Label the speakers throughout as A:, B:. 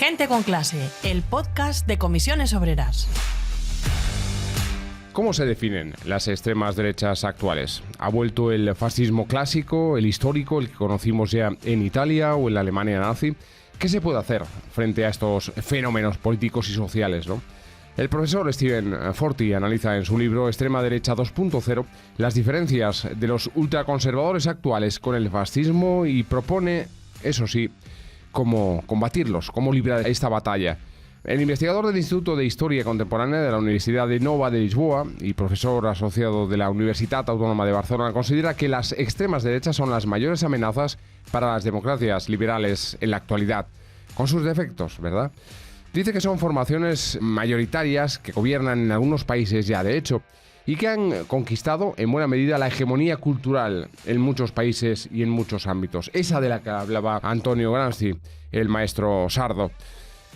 A: Gente con clase, el podcast de Comisiones Obreras.
B: ¿Cómo se definen las extremas derechas actuales? ¿Ha vuelto el fascismo clásico, el histórico, el que conocimos ya en Italia o en la Alemania nazi? ¿Qué se puede hacer frente a estos fenómenos políticos y sociales, no? El profesor Steven Forti analiza en su libro Extrema Derecha 2.0 las diferencias de los ultraconservadores actuales con el fascismo y propone, eso sí, cómo combatirlos, cómo librar esta batalla. El investigador del Instituto de Historia Contemporánea de la Universidad de Nova de Lisboa y profesor asociado de la Universitat Autónoma de Barcelona considera que las extremas derechas son las mayores amenazas para las democracias liberales en la actualidad, con sus defectos, ¿verdad? Dice que son formaciones mayoritarias que gobiernan en algunos países ya de hecho y que han conquistado en buena medida la hegemonía cultural en muchos países y en muchos ámbitos. Esa de la que hablaba Antonio Gramsci, el maestro sardo.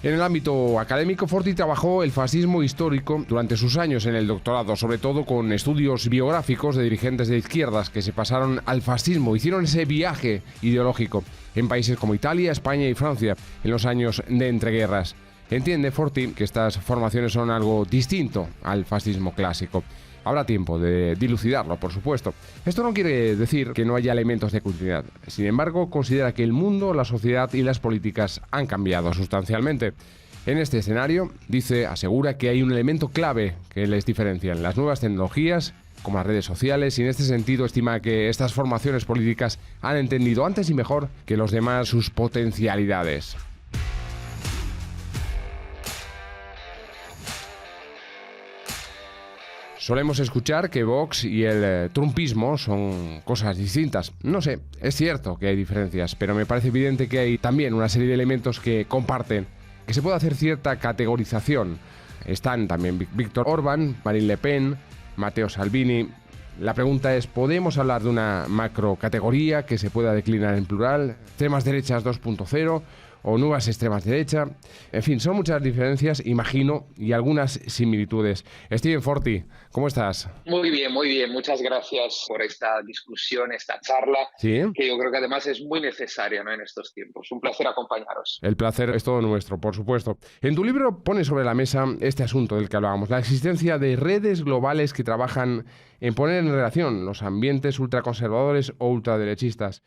B: En el ámbito académico, Forti trabajó el fascismo histórico durante sus años en el doctorado, sobre todo con estudios biográficos de dirigentes de izquierdas que se pasaron al fascismo, hicieron ese viaje ideológico en países como Italia, España y Francia en los años de entreguerras. Entiende Forti que estas formaciones son algo distinto al fascismo clásico. Habrá tiempo de dilucidarlo, por supuesto. Esto no quiere decir que no haya elementos de continuidad. Sin embargo, considera que el mundo, la sociedad y las políticas han cambiado sustancialmente. En este escenario, asegura que hay un elemento clave que les diferencia: las nuevas tecnologías, como las redes sociales, y en este sentido estima que estas formaciones políticas han entendido antes y mejor que los demás sus potencialidades. Solemos escuchar que Vox y el trumpismo son cosas distintas. No sé, es cierto que hay diferencias, pero me parece evidente que hay también una serie de elementos que comparten, que se puede hacer cierta categorización. Están también Víctor Orbán, Marine Le Pen, Matteo Salvini. La pregunta es, ¿podemos hablar de una macrocategoría que se pueda declinar en plural? ¿Extremas derechas 2.0 o nuevas extremas derecha? En fin, son muchas diferencias, imagino, y algunas similitudes. Steven Forti, ¿cómo estás?
C: Muy bien, muy bien. Muchas gracias por esta discusión, esta charla,
B: ¿Sí?
C: Que yo creo que además es muy necesaria, ¿no?, en estos tiempos. Un placer acompañaros.
B: El placer es todo nuestro, por supuesto. En tu libro pones sobre la mesa este asunto del que hablábamos, la existencia de redes globales que trabajan en poner en relación los ambientes ultraconservadores o ultraderechistas.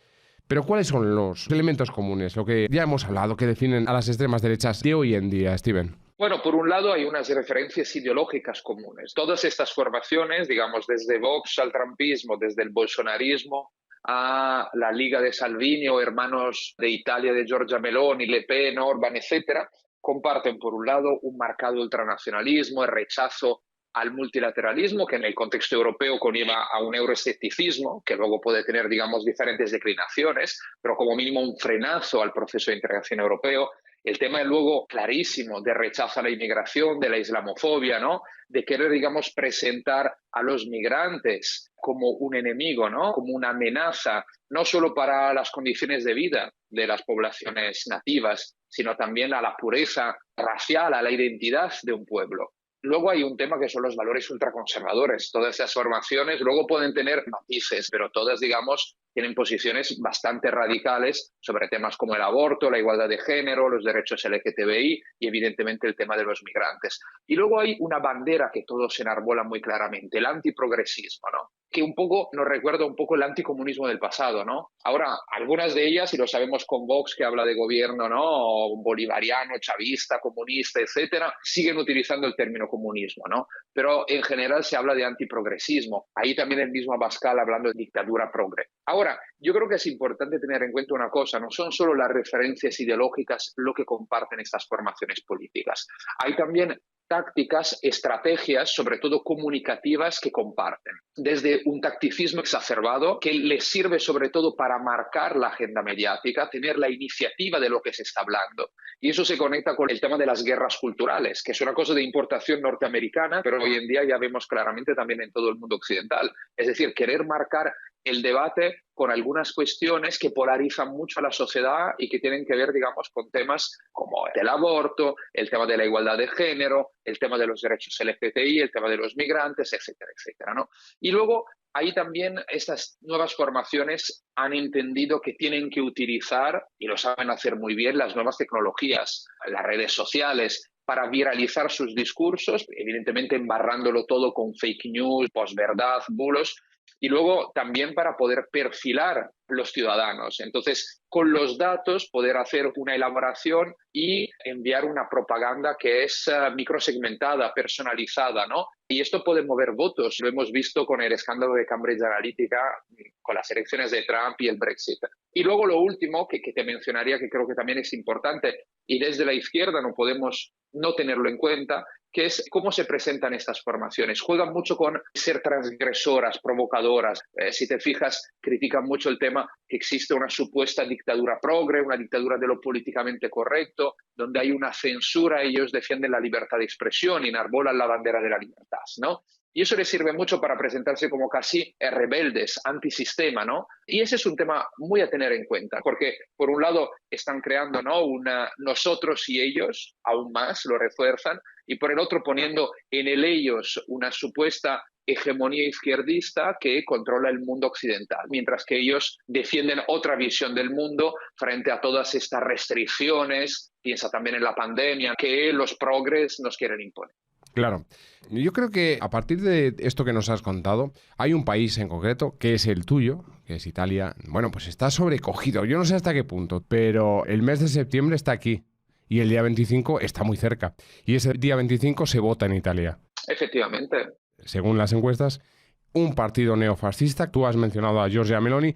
B: Pero ¿cuáles son los elementos comunes, lo que ya hemos hablado, que definen a las extremas derechas de hoy en día, Steven?
C: Bueno, por un lado hay unas referencias ideológicas comunes. Todas estas formaciones, digamos, desde Vox al trumpismo, desde el bolsonarismo a la Liga de Salvini o hermanos de Italia de Giorgia Meloni, Le Pen, Orbán, etcétera, comparten por un lado un marcado ultranacionalismo, el rechazo al multilateralismo, que en el contexto europeo conlleva a un euroescepticismo, que luego puede tener, digamos, diferentes declinaciones, pero como mínimo un frenazo al proceso de integración europeo. El tema es luego clarísimo de rechazo a la inmigración, de la islamofobia, ¿no?, de querer, digamos, presentar a los migrantes como un enemigo, ¿no?, como una amenaza, no solo para las condiciones de vida de las poblaciones nativas, sino también a la pureza racial, a la identidad de un pueblo. Luego hay un tema que son los valores ultraconservadores. Todas esas formaciones luego pueden tener matices, pero todas, digamos, tienen posiciones bastante radicales sobre temas como el aborto, la igualdad de género, los derechos LGTBI y, evidentemente, el tema de los migrantes. Y luego hay una bandera que todos enarbolan muy claramente, el antiprogresismo, ¿no?, que un poco nos recuerda un poco el anticomunismo del pasado, ¿no? Ahora, algunas de ellas, y lo sabemos con Vox, que habla de gobierno, ¿no?, bolivariano, chavista, comunista, etcétera, siguen utilizando el término comunismo, ¿no? Pero en general se habla de antiprogresismo. Ahí también el mismo Abascal hablando de dictadura progre. Ahora, yo creo que es importante tener en cuenta una cosa: no son solo las referencias ideológicas lo que comparten estas formaciones políticas. Hay también tácticas, estrategias, sobre todo comunicativas, que comparten. Desde un tacticismo exacerbado que les sirve sobre todo para marcar la agenda mediática, tener la iniciativa de lo que se está hablando. Y eso se conecta con el tema de las guerras culturales, que es una cosa de importación norteamericana, pero hoy en día ya vemos claramente también en todo el mundo occidental. Es decir, querer marcar el debate con algunas cuestiones que polarizan mucho a la sociedad y que tienen que ver, digamos, con temas como el aborto, el tema de la igualdad de género, el tema de los derechos LGTBI, el tema de los migrantes, etcétera, etcétera, ¿no? Y luego ahí también estas nuevas formaciones han entendido que tienen que utilizar, y lo saben hacer muy bien, las nuevas tecnologías, las redes sociales, para viralizar sus discursos, evidentemente embarrándolo todo con fake news, posverdad, bulos, y luego también para poder perfilar los ciudadanos. Entonces, con los datos poder hacer una elaboración y enviar una propaganda que es microsegmentada, personalizada, ¿no? Y esto puede mover votos. Lo hemos visto con el escándalo de Cambridge Analytica, con las elecciones de Trump y el Brexit. Y luego lo último que te mencionaría, que creo que también es importante, y desde la izquierda no podemos no tenerlo en cuenta, que es cómo se presentan estas formaciones. Juegan mucho con ser transgresoras, provocadoras. Si te fijas, critican mucho el tema que existe una supuesta dictadura progre, una dictadura de lo políticamente correcto, donde hay una censura, ellos defienden la libertad de expresión y enarbolan la bandera de la libertad, ¿no? Y eso les sirve mucho para presentarse como casi rebeldes, antisistema, ¿no? Y ese es un tema muy a tener en cuenta, porque por un lado están creando, ¿no?, una nosotros y ellos, aún más, lo refuerzan, y por el otro poniendo en el ellos una supuesta hegemonía izquierdista que controla el mundo occidental, mientras que ellos defienden otra visión del mundo frente a todas estas restricciones, piensa también en la pandemia, que los progres nos quieren imponer.
B: Claro. Yo creo que a partir de esto que nos has contado, hay un país en concreto, que es el tuyo, que es Italia. Bueno, pues está sobrecogido. Yo no sé hasta qué punto, pero el mes de septiembre está aquí y el día 25 está muy cerca. Y ese día 25 se vota en Italia.
C: Efectivamente.
B: Según las encuestas, un partido neofascista, tú has mencionado a Giorgia Meloni,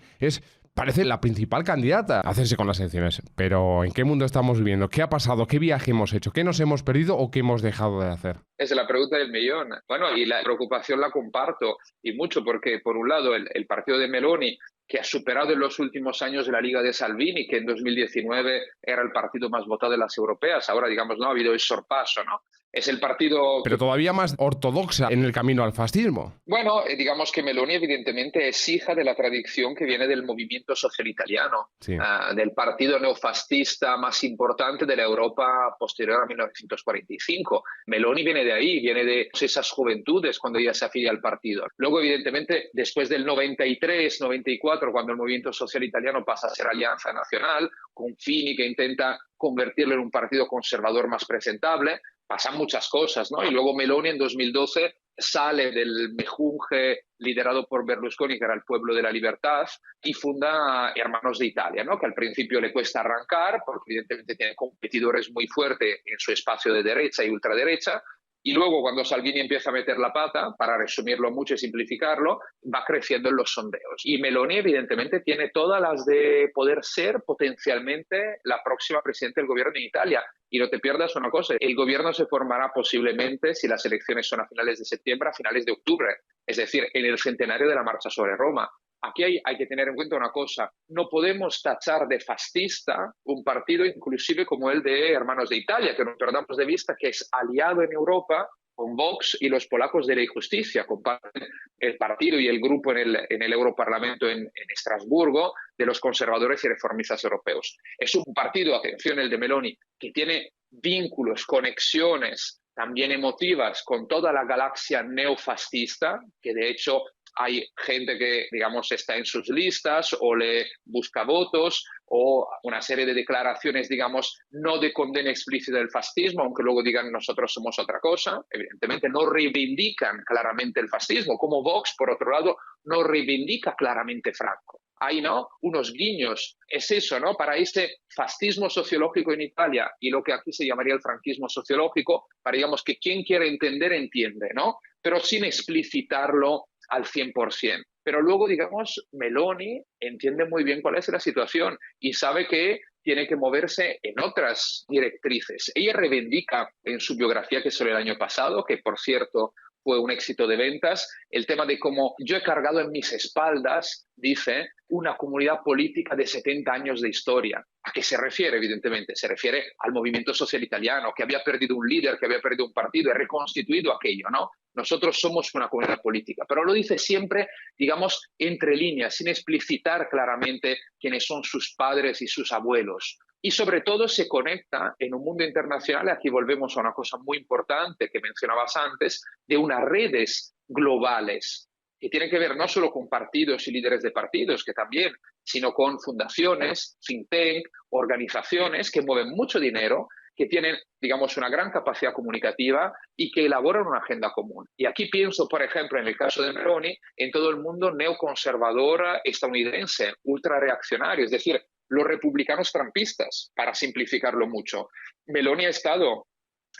B: parece la principal candidata a hacerse con las elecciones. Pero ¿en qué mundo estamos viviendo? ¿Qué ha pasado? ¿Qué viaje hemos hecho? ¿Qué nos hemos perdido o qué hemos dejado de hacer?
C: Es la pregunta del millón. Bueno, y la preocupación la comparto, y mucho, porque por un lado el partido de Meloni, que ha superado en los últimos años la Liga de Salvini, que en 2019 era el partido más votado de las europeas, ahora digamos no ha habido el sorpaso, ¿no? Es el partido...
B: Pero todavía más ortodoxa en el camino al fascismo.
C: Bueno, digamos que Meloni evidentemente es hija de la tradición que viene del movimiento social italiano,
B: sí,
C: del partido neofascista más importante de la Europa posterior a 1945. Meloni viene de ahí, viene de esas juventudes cuando ella se afilia al partido. Luego, evidentemente, después del 93, 94, cuando el movimiento social italiano pasa a ser Alianza Nacional, con Fini que intenta convertirlo en un partido conservador más presentable, pasan muchas cosas, ¿no? Y luego Meloni en 2012 sale del mejunje liderado por Berlusconi, que era el Pueblo de la Libertad, y funda Hermanos de Italia, ¿no?, que al principio le cuesta arrancar, porque evidentemente tiene competidores muy fuertes en su espacio de derecha y ultraderecha, y luego cuando Salvini empieza a meter la pata, para resumirlo mucho y simplificarlo, va creciendo en los sondeos. Y Meloni evidentemente tiene todas las de poder ser potencialmente la próxima presidenta del gobierno de Italia. Y no te pierdas una cosa, el gobierno se formará posiblemente, si las elecciones son a finales de septiembre, a finales de octubre, es decir, en el centenario de la Marcha sobre Roma. Aquí hay que tener en cuenta una cosa, no podemos tachar de fascista un partido inclusive como el de Hermanos de Italia, que no perdamos de vista que es aliado en Europa con Vox y los polacos de la Justicia, comparten el partido y el grupo en el Europarlamento en Estrasburgo de los conservadores y reformistas europeos. Es un partido, atención, el de Meloni, que tiene vínculos, conexiones también emotivas con toda la galaxia neofascista, que de hecho hay gente que, digamos, está en sus listas o le busca votos, o una serie de declaraciones, digamos, no de condena explícita del fascismo, aunque luego digan nosotros somos otra cosa. Evidentemente no reivindican claramente el fascismo, como Vox, por otro lado, no reivindica claramente Franco. Hay, ¿no?, unos guiños. Es eso, ¿no?, para ese fascismo sociológico en Italia y lo que aquí se llamaría el franquismo sociológico, para, digamos, que quien quiere entender, entiende, ¿no?, pero sin explicitarlo al 100%. Pero luego, digamos, Meloni entiende muy bien cuál es la situación y sabe que tiene que moverse en otras directrices. Ella reivindica en su biografía, que salió el año pasado, que por cierto fue un éxito de ventas, el tema de cómo yo he cargado en mis espaldas, dice, una comunidad política de 70 años de historia. ¿A qué se refiere? Evidentemente, se refiere al movimiento social italiano, que había perdido un líder, que había perdido un partido y reconstituido aquello, ¿no? Nosotros somos una comunidad política, pero lo dice siempre, digamos, entre líneas, sin explicitar claramente quiénes son sus padres y sus abuelos. Y sobre todo se conecta en un mundo internacional, aquí volvemos a una cosa muy importante que mencionabas antes, de unas redes globales. que tiene que ver no solo con partidos y líderes de partidos, que también, sino con fundaciones, think tank, organizaciones que mueven mucho dinero, que tienen, digamos, una gran capacidad comunicativa y que elaboran una agenda común. Y aquí pienso, por ejemplo, en el caso de Meloni, en todo el mundo neoconservador estadounidense, ultrareaccionario, es decir, los republicanos trampistas, para simplificarlo mucho. Meloni ha estado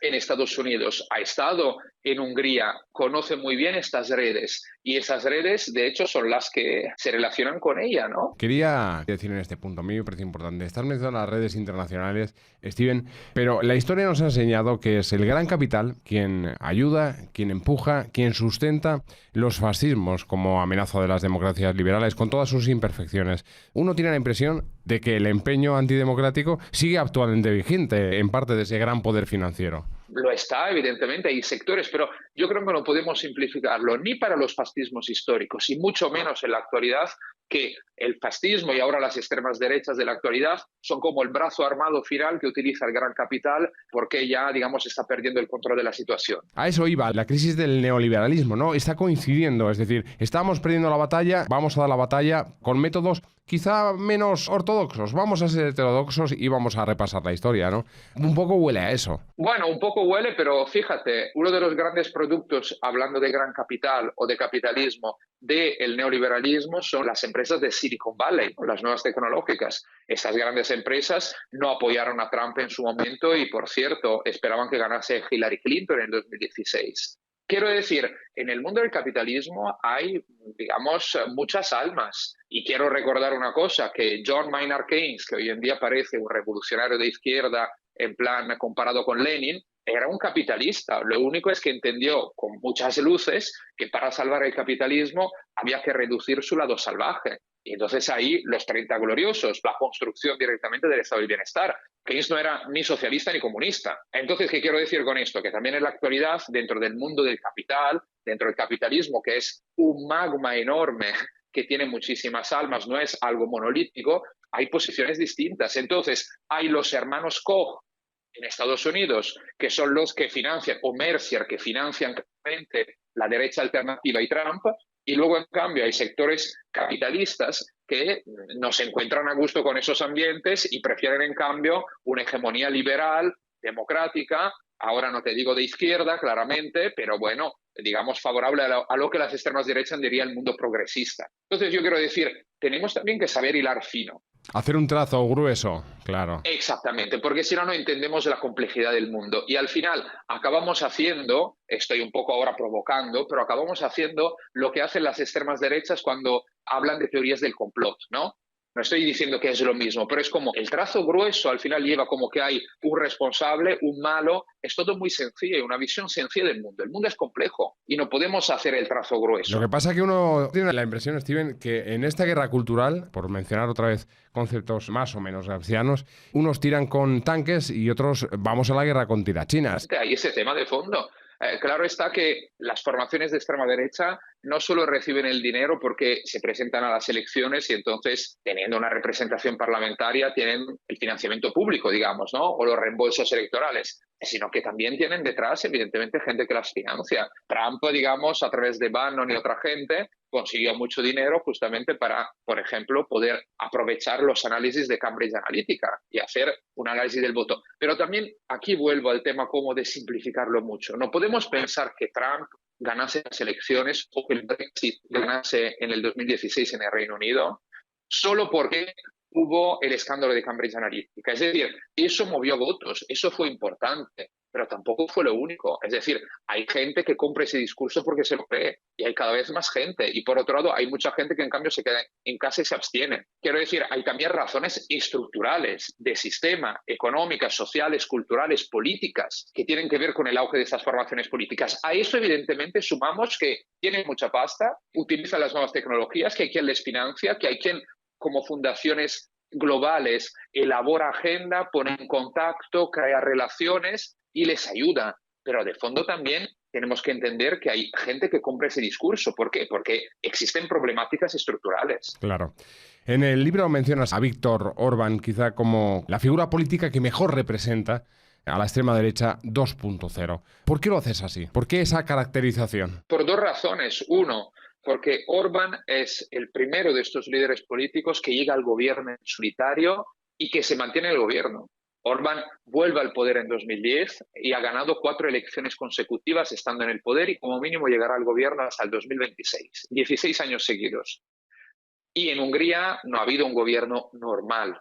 C: en Estados Unidos, ha estado en Hungría, conoce muy bien estas redes y esas redes, de hecho, son las que se relacionan con ella, ¿no?
B: Quería decir en este punto, a mí me parece importante, estás mencionando las redes internacionales, Steven, pero la historia nos ha enseñado que es el gran capital quien ayuda, quien empuja, quien sustenta los fascismos como amenaza de las democracias liberales con todas sus imperfecciones. Uno tiene la impresión de que el empeño antidemocrático sigue actualmente vigente en parte de ese gran poder financiero.
C: Lo está, evidentemente, hay sectores, pero yo creo que no podemos simplificarlo ni para los fascismos históricos y mucho menos en la actualidad, que el fascismo y ahora las extremas derechas de la actualidad son como el brazo armado final que utiliza el gran capital porque ya, digamos, está perdiendo el control de la situación.
B: A eso iba, la crisis del neoliberalismo, ¿no? Está coincidiendo, es decir, estamos perdiendo la batalla, vamos a dar la batalla con métodos quizá menos ortodoxos, vamos a ser heterodoxos y vamos a repasar la historia, ¿no? Un poco huele a eso.
C: Bueno, un poco huele, pero fíjate, uno de los grandes productos, hablando de gran capital o de capitalismo, del neoliberalismo son las empresas de Silicon Valley, las nuevas tecnológicas. Estas grandes empresas no apoyaron a Trump en su momento y, por cierto, esperaban que ganase Hillary Clinton en 2016. Quiero decir, en el mundo del capitalismo hay, digamos, muchas almas. Y quiero recordar una cosa, que John Maynard Keynes, que hoy en día parece un revolucionario de izquierda, en plan comparado con Lenin, era un capitalista. Lo único es que entendió con muchas luces que para salvar el capitalismo había que reducir su lado salvaje. Y entonces ahí los 30 gloriosos, la construcción directamente del estado del bienestar. Keynes no era ni socialista ni comunista. Entonces, ¿qué quiero decir con esto? Que también en la actualidad, dentro del mundo del capital, dentro del capitalismo, que es un magma enorme, que tiene muchísimas almas, no es algo monolítico, hay posiciones distintas. Entonces, hay los hermanos Koch en Estados Unidos, que son los que financian, o Mercer, que financian claramente la derecha alternativa y Trump, y luego, en cambio, hay sectores capitalistas que no se encuentran a gusto con esos ambientes y prefieren, en cambio, una hegemonía liberal, democrática, ahora no te digo de izquierda, claramente, pero bueno, digamos, favorable a lo que las extremas derechas diría el mundo progresista. Entonces, yo quiero decir, tenemos también que saber hilar fino.
B: Hacer un trazo grueso, claro.
C: Exactamente, porque si no, no entendemos la complejidad del mundo. Y al final acabamos haciendo, estoy un poco ahora provocando, pero acabamos haciendo lo que hacen las extremas derechas cuando hablan de teorías del complot, ¿no? No estoy diciendo que es lo mismo, pero es como el trazo grueso al final lleva como que hay un responsable, un malo, es todo muy sencillo, una visión sencilla del mundo. El mundo es complejo y no podemos hacer el trazo grueso.
B: Lo que pasa es que uno tiene la impresión, Steven, que en esta guerra cultural, por mencionar otra vez conceptos más o menos gaussianos, unos tiran con tanques y otros vamos a la guerra con tirachinas.
C: Hay ese tema de fondo. Claro está que las formaciones de extrema derecha no solo reciben el dinero porque se presentan a las elecciones y entonces, teniendo una representación parlamentaria, tienen el financiamiento público, digamos, ¿no? O los reembolsos electorales, sino que también tienen detrás, evidentemente, gente que las financia. Trump, digamos, a través de Bannon y otra gente, consiguió mucho dinero justamente para, por ejemplo, poder aprovechar los análisis de Cambridge Analytica y hacer un análisis del voto. Pero también aquí vuelvo al tema como de simplificarlo mucho. No podemos pensar que Trump ganase las elecciones o que el Brexit ganase en el 2016 en el Reino Unido solo porque hubo el escándalo de Cambridge Analytica. Es decir, eso movió votos, eso fue importante, pero tampoco fue lo único. Es decir, hay gente que compra ese discurso porque se lo cree y hay cada vez más gente. Y por otro lado, hay mucha gente que en cambio se queda en casa y se abstiene. Quiero decir, hay también razones estructurales de sistema, económicas, sociales, culturales, políticas, que tienen que ver con el auge de estas formaciones políticas. A eso, evidentemente, sumamos que tienen mucha pasta, utilizan las nuevas tecnologías, que hay quien les financia, que hay quien, como fundaciones globales, elabora agenda, pone en contacto, crea relaciones y les ayuda. Pero de fondo también tenemos que entender que hay gente que compra ese discurso. ¿Por qué? Porque existen problemáticas estructurales.
B: Claro. En el libro mencionas a Viktor Orbán quizá como la figura política que mejor representa a la extrema derecha 2.0. ¿Por qué lo haces así? ¿Por qué esa caracterización?
C: Por dos razones. Uno, porque Orbán es el primero de estos líderes políticos que llega al gobierno en solitario y que se mantiene en el gobierno. Orbán vuelve al poder en 2010 y ha ganado 4 elecciones consecutivas estando en el poder y como mínimo llegará al gobierno hasta el 2026, 16 años seguidos. Y en Hungría no ha habido un gobierno normal.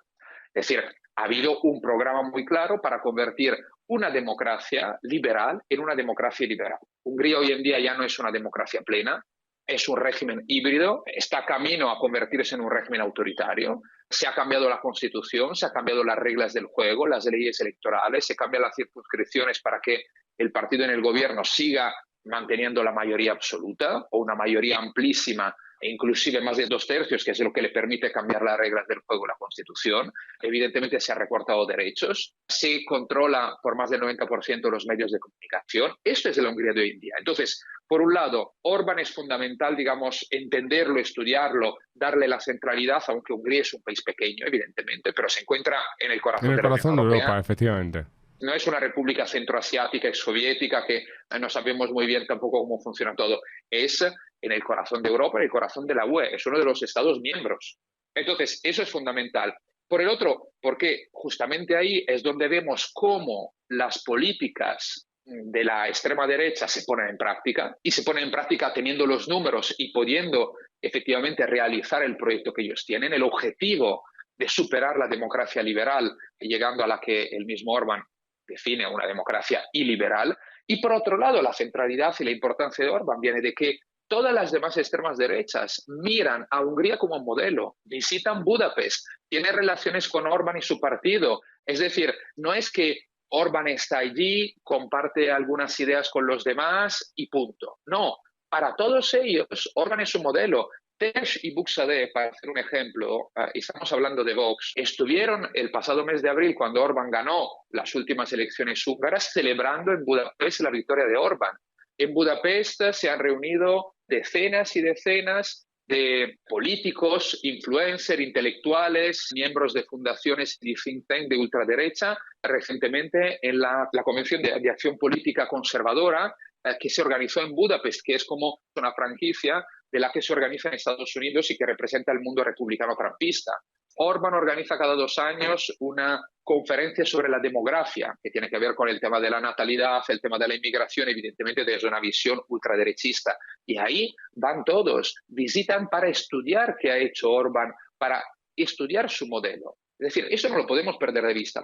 C: Es decir, ha habido un programa muy claro para convertir una democracia liberal en una democracia liberal. Hungría hoy en día ya no es una democracia plena, es un régimen híbrido, está camino a convertirse en un régimen autoritario. Se ha cambiado la constitución, se han cambiado las reglas del juego, las leyes electorales, se cambian las circunscripciones para que el partido en el gobierno siga manteniendo la mayoría absoluta o una mayoría amplísima e inclusive más de 2/3, que es lo que le permite cambiar las reglas del juego y la Constitución. Evidentemente se han recortado derechos, se controla por más del 90% los medios de comunicación. Esto es la Hungría de hoy en día. Entonces, por un lado, Orbán es fundamental, digamos, entenderlo, estudiarlo, darle la centralidad, aunque Hungría es un país pequeño, evidentemente, pero se encuentra en el corazón
B: En el
C: de la
B: corazón
C: Unión
B: de
C: Europea.
B: Europa, efectivamente.
C: No es una república centroasiática, exsoviética, que no sabemos muy bien tampoco cómo funciona todo. Es en el corazón de Europa, en el corazón de la UE, es uno de los Estados miembros. Entonces, eso es fundamental. Por el otro, porque justamente ahí es donde vemos cómo las políticas de la extrema derecha se ponen en práctica, y se ponen en práctica teniendo los números y pudiendo efectivamente realizar el proyecto que ellos tienen, el objetivo de superar la democracia liberal, llegando a la que el mismo Orbán define una democracia iliberal. Y por otro lado, la centralidad y la importancia de Orbán viene de que todas las demás extremas derechas miran a Hungría como un modelo, visitan Budapest, tienen relaciones con Orbán y su partido. Es decir, no es que Orbán está allí, comparte algunas ideas con los demás y punto. No, para todos ellos, Orbán es un modelo. Tesz y Buxade, para hacer un ejemplo, y estamos hablando de Vox, estuvieron el pasado mes de abril, cuando Orbán ganó las últimas elecciones húngaras, celebrando en Budapest la victoria de Orbán. En Budapest se han reunido decenas y decenas de políticos, influencers, intelectuales, miembros de fundaciones y think tank de ultraderecha, recientemente en la Convención de Acción Política Conservadora, que se organizó en Budapest, que es como una franquicia de la que se organiza en Estados Unidos y que representa el mundo republicano trampista. Orbán organiza cada 2 años una conferencia sobre la demografía, que tiene que ver con el tema de la natalidad, el tema de la inmigración, evidentemente desde una visión ultraderechista. Y ahí van todos, visitan para estudiar qué ha hecho Orbán, para estudiar su modelo. Es decir, eso no lo podemos perder de vista.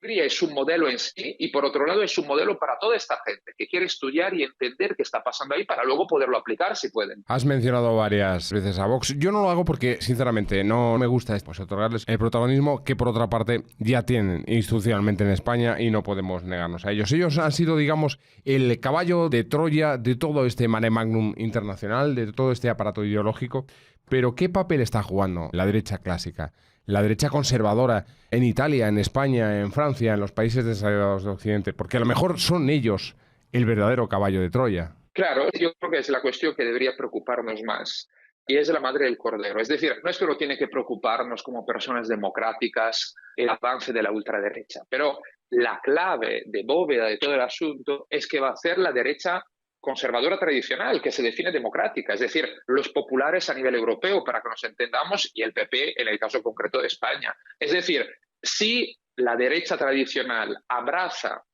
C: Hungría es un modelo en sí y por otro lado es un modelo para toda esta gente que quiere estudiar y entender qué está pasando ahí para luego poderlo aplicar si pueden.
B: Has mencionado varias veces a Vox. Yo no lo hago porque, sinceramente, no me gusta pues, otorgarles el protagonismo que, por otra parte, ya tienen institucionalmente en España y no podemos negarnos a ellos. Ellos han sido, digamos, el caballo de Troya de todo este mare magnum internacional, de todo este aparato ideológico. Pero, ¿qué papel está jugando la derecha clásica? La derecha conservadora en Italia, en España, en Francia, en los países desarrollados de Occidente, porque a lo mejor son ellos el verdadero caballo de Troya.
C: Claro, yo creo que es la cuestión que debería preocuparnos más, y es la madre del cordero. Es decir, no es que no tiene que preocuparnos como personas democráticas el avance de la ultraderecha, pero la clave de bóveda de todo el asunto es que va a ser la derecha conservadora tradicional, que se define democrática, es decir, los populares a nivel europeo, para que nos entendamos, y el PP en el caso concreto de España. Es decir, si la derecha tradicional abraza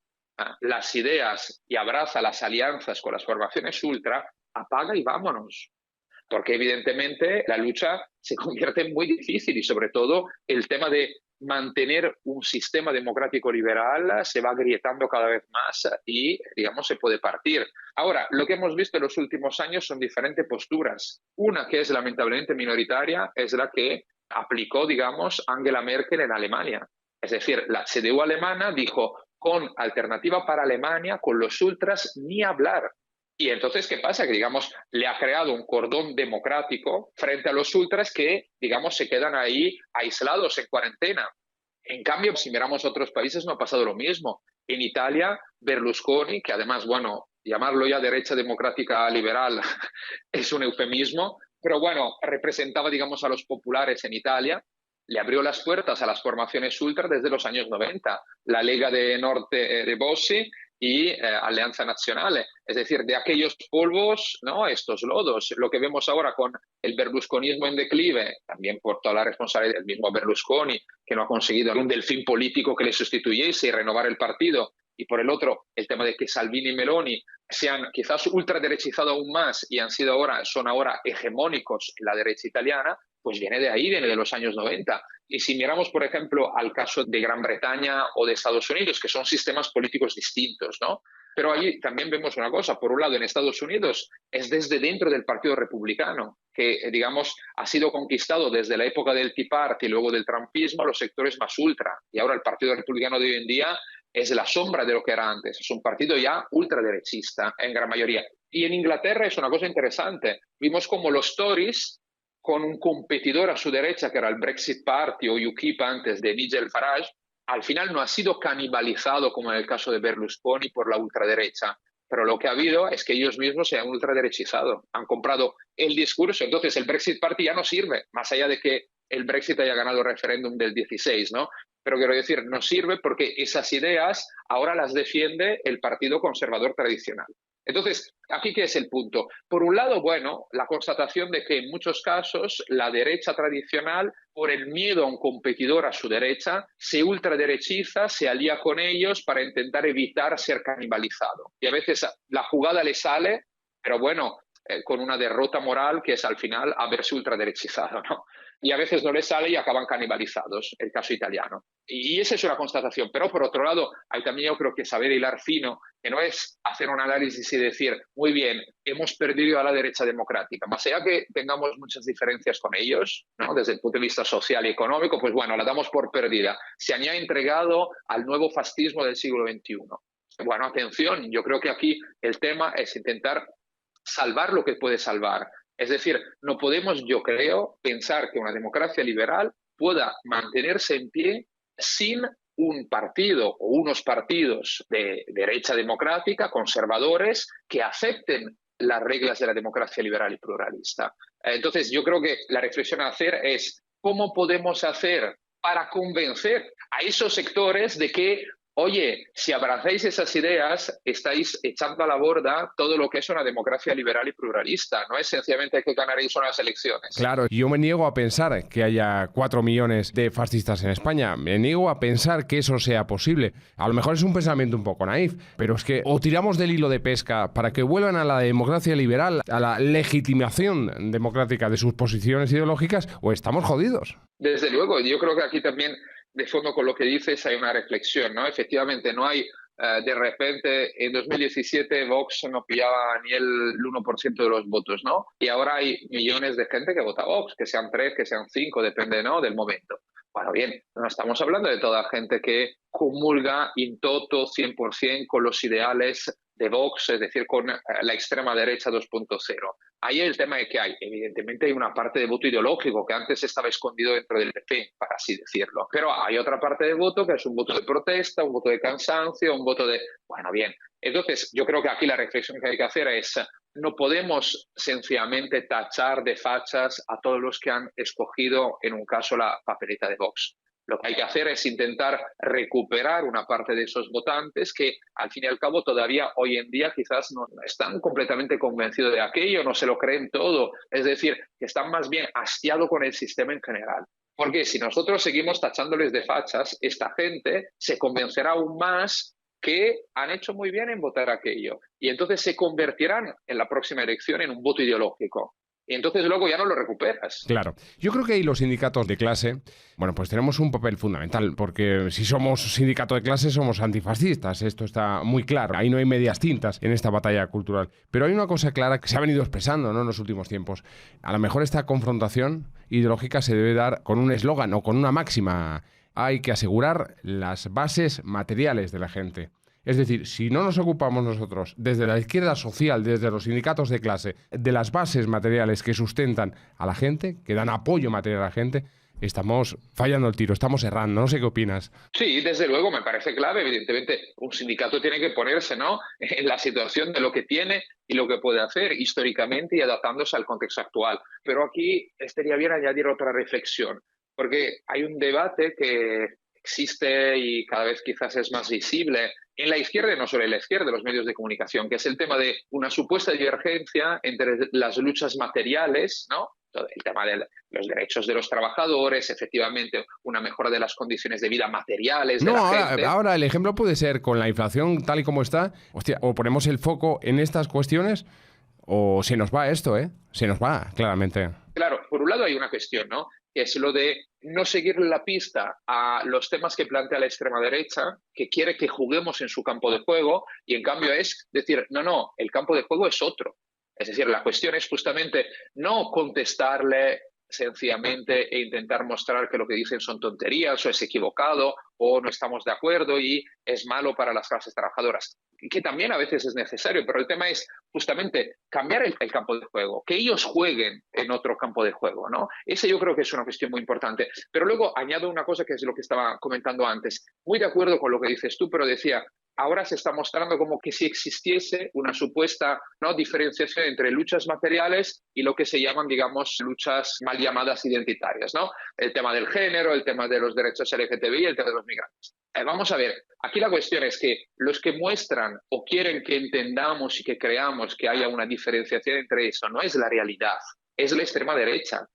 C: las ideas y abraza las alianzas con las formaciones ultra, apaga y vámonos. Porque evidentemente la lucha se convierte en muy difícil y sobre todo el tema de mantener un sistema democrático liberal se va agrietando cada vez más y, digamos, se puede partir. Ahora, lo que hemos visto en los últimos años son diferentes posturas. Una que es lamentablemente minoritaria es la que aplicó, digamos, Angela Merkel en Alemania. Es decir, la CDU alemana dijo, con alternativa para Alemania, con los ultras, ni hablar. Y entonces, ¿qué pasa? Que, digamos, le ha creado un cordón democrático frente a los ultras que, digamos, se quedan ahí aislados en cuarentena. En cambio, si miramos otros países, no ha pasado lo mismo. En Italia, Berlusconi, que además, bueno, llamarlo ya derecha democrática liberal es un eufemismo, pero bueno, representaba, digamos, a los populares en Italia, le abrió las puertas a las formaciones ultra desde los años 90. La Lega de Norte de Bossi y Alleanza Nazionale, es decir, de aquellos polvos, ¿no? Estos lodos. Lo que vemos ahora con el berlusconismo en declive, también por toda la responsabilidad del mismo Berlusconi, que no ha conseguido un delfín político que le sustituyese y renovar el partido, y por el otro, el tema de que Salvini y Meloni se han quizás ultraderechizado aún más y son ahora hegemónicos en la derecha italiana, pues viene de ahí, viene de los años 90. Y si miramos, por ejemplo, al caso de Gran Bretaña o de Estados Unidos, que son sistemas políticos distintos, ¿no? Pero allí también vemos una cosa. Por un lado, en Estados Unidos es desde dentro del Partido Republicano, que, digamos, ha sido conquistado desde la época del Tea Party y luego del trumpismo a los sectores más ultra. Y ahora el Partido Republicano de hoy en día es la sombra de lo que era antes. Es un partido ya ultraderechista en gran mayoría. Y en Inglaterra es una cosa interesante. Vimos como los Tories, con un competidor a su derecha, que era el Brexit Party o UKIP antes de Nigel Farage, al final no ha sido canibalizado, como en el caso de Berlusconi, por la ultraderecha. Pero lo que ha habido es que ellos mismos se han ultraderechizado, han comprado el discurso. Entonces el Brexit Party ya no sirve, más allá de que el Brexit haya ganado el referéndum del 16, ¿no? Pero quiero decir, no sirve porque esas ideas ahora las defiende el Partido Conservador tradicional. Entonces, ¿aquí qué es el punto? Por un lado, bueno, la constatación de que en muchos casos la derecha tradicional, por el miedo a un competidor a su derecha, se ultraderechiza, se alía con ellos para intentar evitar ser canibalizado. Y a veces la jugada le sale, pero bueno, con una derrota moral que es al final haberse ultraderechizado, ¿no? Y a veces no les sale y acaban canibalizados, el caso italiano. Y esa es una constatación. Pero por otro lado, hay también yo creo que saber hilar fino, que no es hacer un análisis y decir, muy bien, hemos perdido a la derecha democrática. Más allá que tengamos muchas diferencias con ellos, ¿no? Desde el punto de vista social y económico, pues bueno, la damos por perdida. Se han ya entregado al nuevo fascismo del siglo XXI. Bueno, atención, yo creo que aquí el tema es intentar salvar lo que puede salvar. Es decir, no podemos, yo creo, pensar que una democracia liberal pueda mantenerse en pie sin un partido o unos partidos de derecha democrática, conservadores, que acepten las reglas de la democracia liberal y pluralista. Entonces, yo creo que la reflexión a hacer es cómo podemos hacer para convencer a esos sectores de que, oye, si abrazáis esas ideas, estáis echando a la borda todo lo que es una democracia liberal y pluralista. No es sencillamente que ganaréis unas elecciones.
B: Claro, yo me niego a pensar que haya 4 millones de fascistas en España. Me niego a pensar que eso sea posible. A lo mejor es un pensamiento un poco naif, pero es que o tiramos del hilo de pesca para que vuelvan a la democracia liberal, a la legitimación democrática de sus posiciones ideológicas, o estamos jodidos.
C: Desde luego, yo creo que aquí también, de fondo con lo que dices, hay una reflexión, ¿no? Efectivamente, no hay, de repente, en 2017 Vox no pillaba ni el 1% de los votos, ¿no? Y ahora hay millones de gente que vota Vox, que sean 3, que sean 5, depende, ¿no?, del momento. Bueno, bien, no estamos hablando de toda gente que comulga in toto 100% con los ideales de Vox, es decir, con la extrema derecha 2.0. Ahí el tema es que evidentemente hay una parte de voto ideológico que antes estaba escondido dentro del PP, para así decirlo. Pero hay otra parte de voto que es un voto de protesta, un voto de cansancio, un voto de... Bueno, bien. Entonces, yo creo que aquí la reflexión que hay que hacer es, no podemos sencillamente tachar de fachas a todos los que han escogido, en un caso, la papeleta de Vox. Lo que hay que hacer es intentar recuperar una parte de esos votantes que, al fin y al cabo, todavía hoy en día quizás no están completamente convencidos de aquello, no se lo creen todo. Es decir, que están más bien hastiados con el sistema en general. Porque si nosotros seguimos tachándoles de fachas, esta gente se convencerá aún más que han hecho muy bien en votar aquello. Y entonces se convertirán en la próxima elección en un voto ideológico. Y entonces luego ya no lo recuperas.
B: Claro. Yo creo que ahí los sindicatos de clase, bueno, pues tenemos un papel fundamental, porque si somos sindicato de clase somos antifascistas, esto está muy claro. Ahí no hay medias tintas en esta batalla cultural. Pero hay una cosa clara que se ha venido expresando, ¿no?, en los últimos tiempos. A lo mejor esta confrontación ideológica se debe dar con un eslogan o con una máxima. Hay que asegurar las bases materiales de la gente. Es decir, si no nos ocupamos nosotros, desde la izquierda social, desde los sindicatos de clase, de las bases materiales que sustentan a la gente, que dan apoyo material a la gente, estamos fallando el tiro, estamos errando. No sé qué opinas.
C: Sí, desde luego, me parece clave. Evidentemente, un sindicato tiene que ponerse, ¿no?, en la situación de lo que tiene y lo que puede hacer históricamente y adaptándose al contexto actual. Pero aquí estaría bien añadir otra reflexión, porque hay un debate que existe y cada vez quizás es más visible en la izquierda y no solo en la izquierda, los medios de comunicación, que es el tema de una supuesta divergencia entre las luchas materiales, ¿no? El tema de los derechos de los trabajadores, efectivamente una mejora de las condiciones de vida materiales de la gente.
B: Ahora el ejemplo puede ser con la inflación tal y como está, hostia, o ponemos el foco en estas cuestiones o se nos va esto, se nos va, claramente.
C: Claro, por un lado hay una cuestión, ¿no? Que es lo de no seguir la pista a los temas que plantea la extrema derecha, que quiere que juguemos en su campo de juego, y en cambio es decir, no, el campo de juego es otro. Es decir, la cuestión es justamente no contestarle sencillamente e intentar mostrar que lo que dicen son tonterías o es equivocado o no estamos de acuerdo y es malo para las clases trabajadoras, que también a veces es necesario, pero el tema es justamente cambiar el campo de juego, que ellos jueguen en otro campo de juego, ¿no? Ese yo creo que es una cuestión muy importante. Pero luego añado una cosa que es lo que estaba comentando antes, muy de acuerdo con lo que dices tú, pero decía, ahora se está mostrando como que si existiese una supuesta, ¿no?, diferenciación entre luchas materiales y lo que se llaman, digamos, luchas mal llamadas identitarias, ¿no? El tema del género, el tema de los derechos LGTBI, el tema de los migrantes. Vamos a ver, aquí la cuestión es que los que muestran o quieren que entendamos y que creamos que haya una diferenciación entre eso no es la realidad, es la extrema derecha,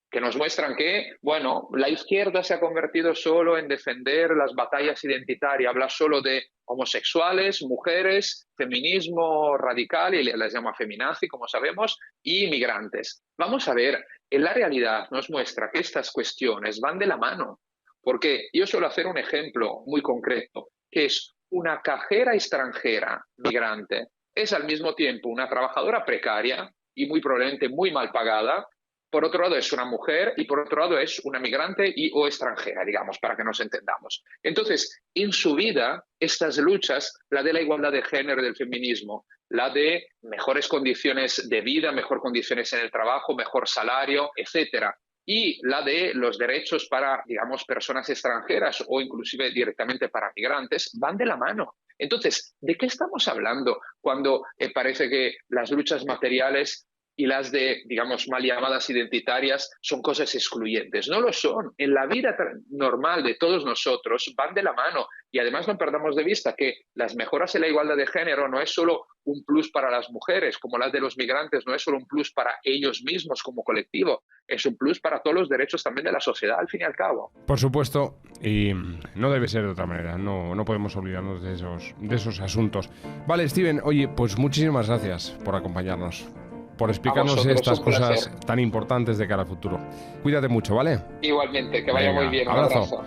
C: que nos muestran que, bueno, la izquierda se ha convertido solo en defender las batallas identitarias, habla solo de homosexuales, mujeres, feminismo radical, y les llama feminazi, como sabemos, y migrantes. Vamos a ver, en la realidad nos muestra que estas cuestiones van de la mano, porque yo suelo hacer un ejemplo muy concreto, que es una cajera extranjera migrante, es al mismo tiempo una trabajadora precaria y muy probablemente muy mal pagada. Por otro lado es una mujer y por otro lado es una migrante o extranjera, digamos, para que nos entendamos. Entonces, en su vida, estas luchas, la de la igualdad de género y del feminismo, la de mejores condiciones de vida, mejores condiciones en el trabajo, mejor salario, etcétera, y la de los derechos para, digamos, personas extranjeras o inclusive directamente para migrantes, van de la mano. Entonces, ¿de qué estamos hablando cuando parece que las luchas materiales y las de, digamos, mal llamadas identitarias son cosas excluyentes? No lo son. En la vida normal de todos nosotros van de la mano. Y además no perdamos de vista que las mejoras en la igualdad de género no es solo un plus para las mujeres, como las de los migrantes, no es solo un plus para ellos mismos como colectivo, es un plus para todos los derechos también de la sociedad, al fin y al cabo.
B: Por supuesto, y no debe ser de otra manera, no podemos olvidarnos de esos asuntos. Vale, Steven, oye, pues muchísimas gracias por acompañarnos, por explicarnos estas cosas tan importantes de cara al futuro. Cuídate mucho, ¿vale?
C: Igualmente, que vaya muy bien. Un
B: abrazo.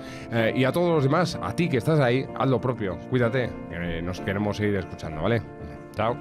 B: Y a todos los demás, a ti que estás ahí, haz lo propio, cuídate, que nos queremos seguir escuchando, ¿vale? Chao.